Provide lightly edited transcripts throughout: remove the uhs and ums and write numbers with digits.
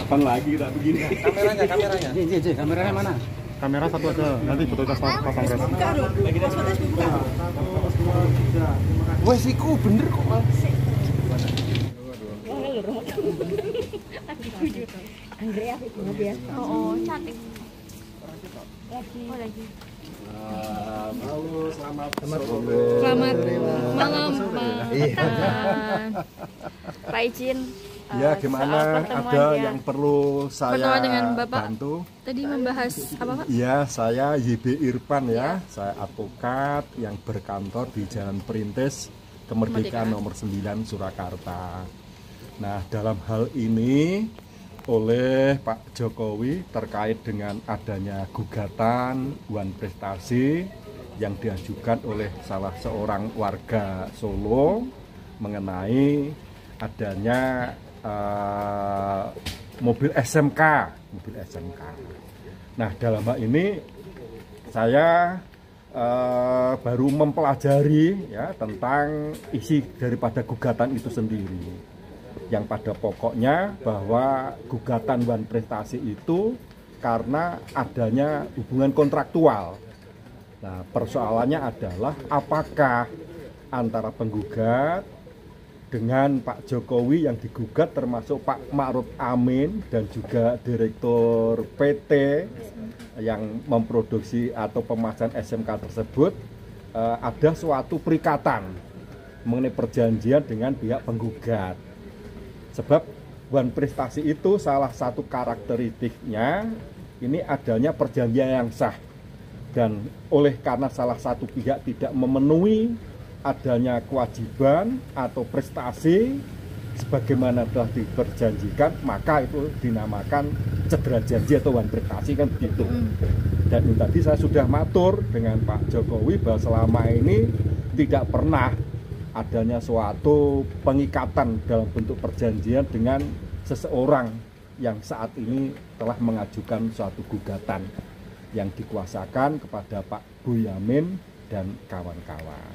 Kapan lagi tak begini? Kameranya. Kameranya mana? Kamera satu aja, nanti foto kita pasang guys. Wes iku bener kok. Andrea banget ya. Oh, cantik. Lagi. Halo, selamat Selamat malam, Pak Ijin. Ya, gimana? Ada yang perlu saya pertemuan dengan Bapak bantu? Tadi membahas apa, Pak? Ya, saya YB Irfan ya. Saya advokat yang berkantor di Jalan Perintis Kemerdekaan nomor 9 Surakarta. Nah, dalam hal ini oleh Pak Jokowi terkait dengan adanya gugatan Wan Prestasi yang diajukan oleh salah seorang warga Solo mengenai adanya mobil SMK. Nah, dalam hal ini saya baru mempelajari ya tentang isi daripada gugatan itu sendiri. Yang pada pokoknya bahwa gugatan Wan Prestasi itu karena adanya hubungan kontraktual. Nah, persoalannya adalah apakah antara penggugat dengan Pak Jokowi yang digugat termasuk Pak Ma'ruf Amin dan juga Direktur PT yang memproduksi atau pemasangan SMK tersebut ada suatu perikatan mengenai perjanjian dengan pihak penggugat. Sebab Wan Prestasi itu salah satu karakteristiknya ini adanya perjanjian yang sah, dan oleh karena salah satu pihak tidak memenuhi adanya kewajiban atau prestasi sebagaimana telah diperjanjikan, maka itu dinamakan cedera janji atau Wan Prestasi, kan begitu. Dan tadi saya sudah matur dengan Pak Jokowi bahwa selama ini tidak pernah adanya suatu pengikatan dalam bentuk perjanjian dengan seseorang yang saat ini telah mengajukan suatu gugatan yang dikuasakan kepada Pak Boyamin dan kawan-kawan.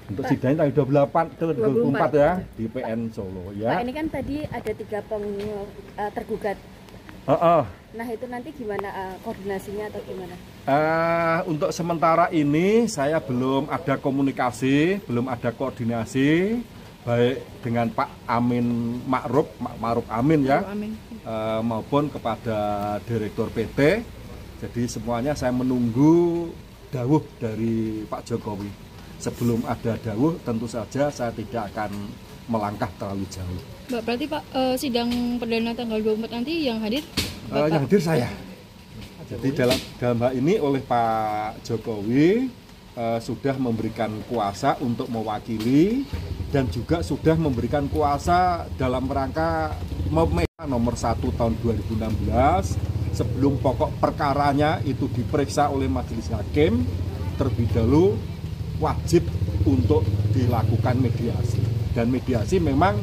Untuk sidangnya tanggal 24 ya di PN Solo ya. Pak, ini kan tadi ada 3 tergugat. Nah, itu nanti gimana koordinasinya atau gimana? Untuk sementara ini saya belum ada komunikasi, belum ada koordinasi baik dengan Pak Ma'ruf Amin ya, maupun kepada Direktur PT. Jadi semuanya saya menunggu dawuh dari Pak Jokowi. Sebelum ada dawuh tentu saja saya tidak akan melangkah terlalu jauh. Mbak, berarti Pak sidang perdana tanggal 24 nanti yang hadir? Yang hadir saya. Jadi dalam hal ini oleh Pak Jokowi sudah memberikan kuasa untuk mewakili dan juga sudah memberikan kuasa dalam rangka nomor 1 tahun 2016 sebelum pokok perkaranya itu diperiksa oleh majelis hakim terlebih dahulu wajib untuk dilakukan mediasi, dan mediasi memang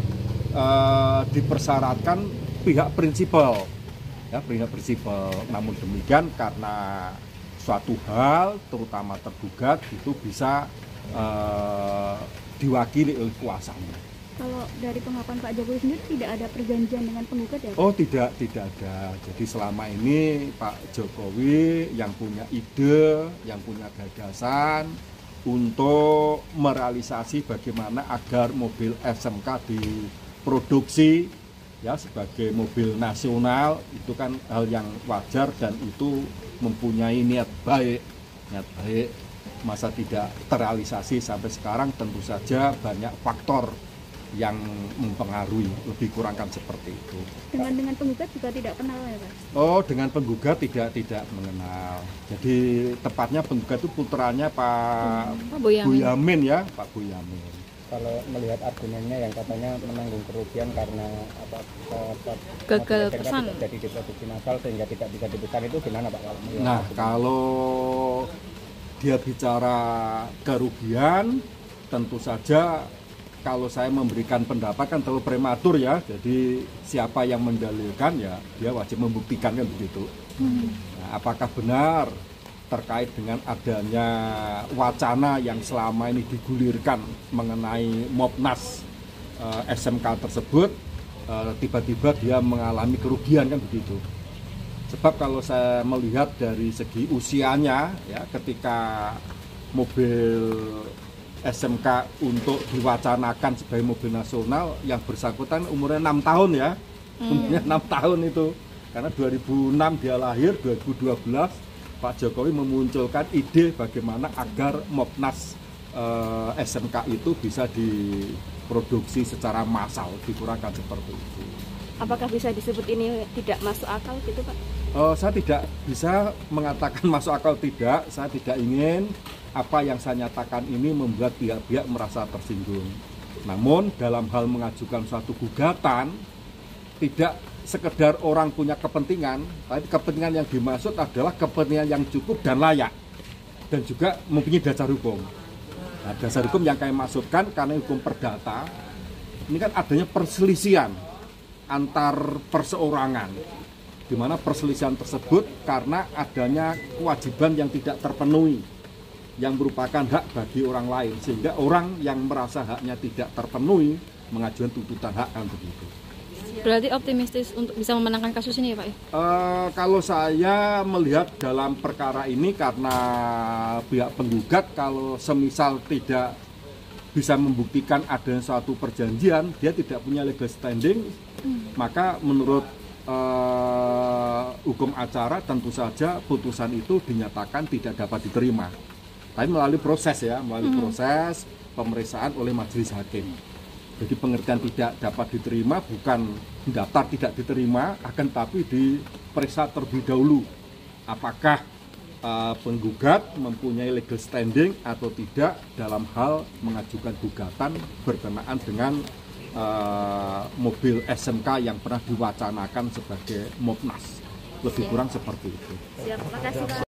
dipersyaratkan pihak prinsipal ya, pihak prinsipal. Namun demikian karena suatu hal terutama tergugat itu bisa diwakili oleh kuasanya. Kalau dari pengakuan Pak Jokowi sendiri tidak ada perjanjian dengan penggugat ya? Oh tidak ada. Jadi selama ini Pak Jokowi yang punya ide, yang punya gagasan untuk merealisasi bagaimana agar mobil SMK diproduksi ya sebagai mobil nasional, itu kan hal yang wajar dan itu mempunyai niat baik. Masa tidak terrealisasi sampai sekarang, tentu saja banyak faktor yang mempengaruhi, lebih kurang kan seperti itu. Dengan penggugat juga tidak kenal ya, Pak? Oh, dengan penggugat tidak mengenal. Jadi tepatnya penggugat itu putranya Pak Boyamin ya, Pak Boyamin. Kalau melihat argumennya yang katanya menanggung kerugian karena gagal pesan jadi diproduksi massal sehingga tidak bisa dipesan, itu gimana Pak? Nah, kalau dia bicara kerugian, tentu saja kalau saya memberikan pendapat kan terlalu prematur ya. Jadi siapa yang mendalilkan ya dia wajib membuktikan, kan begitu. Nah, apakah benar terkait dengan adanya wacana yang selama ini digulirkan mengenai Mopnas SMK tersebut, tiba-tiba dia mengalami kerugian kan begitu. Sebab kalau saya melihat dari segi usianya ya, ketika mobil SMK untuk diwacanakan sebagai mobil nasional, yang bersangkutan umurnya 6 tahun ya. Umurnya 6 tahun itu. Karena 2006 dia lahir, 2012 Pak Jokowi memunculkan ide bagaimana agar Mopnas SMK itu bisa diproduksi secara massal, dikurangkan seperti itu. Apakah bisa disebut ini tidak masuk akal gitu Pak? Saya tidak bisa mengatakan masuk akal tidak. Saya tidak ingin apa yang saya nyatakan ini membuat pihak-pihak merasa tersinggung. Namun dalam hal mengajukan suatu gugatan, tidak sekedar orang punya kepentingan, tapi kepentingan yang dimaksud adalah kepentingan yang cukup dan layak, dan juga mempunyai dasar hukum. Nah, dasar hukum yang kami maksudkan karena hukum perdata, ini kan adanya perselisihan antar perseorangan, di mana perselisihan tersebut karena adanya kewajiban yang tidak terpenuhi, yang merupakan hak bagi orang lain, sehingga orang yang merasa haknya tidak terpenuhi mengajukan tuntutan hak kan begitu. Berarti optimistis untuk bisa memenangkan kasus ini ya Pak? Kalau saya melihat dalam perkara ini, karena pihak penggugat kalau semisal tidak bisa membuktikan adanya suatu perjanjian, dia tidak punya legal standing, maka menurut hukum acara tentu saja putusan itu dinyatakan tidak dapat diterima. Tapi melalui proses ya, melalui proses pemeriksaan oleh majelis hakim. Jadi pengertian tidak dapat diterima bukan daftar tidak diterima, akan tapi diperiksa terlebih dahulu apakah penggugat mempunyai legal standing atau tidak dalam hal mengajukan gugatan berkenaan dengan mobil SMK yang pernah diwacanakan sebagai Mopnas. Lebih kurang seperti itu. Siap, makasih Pak.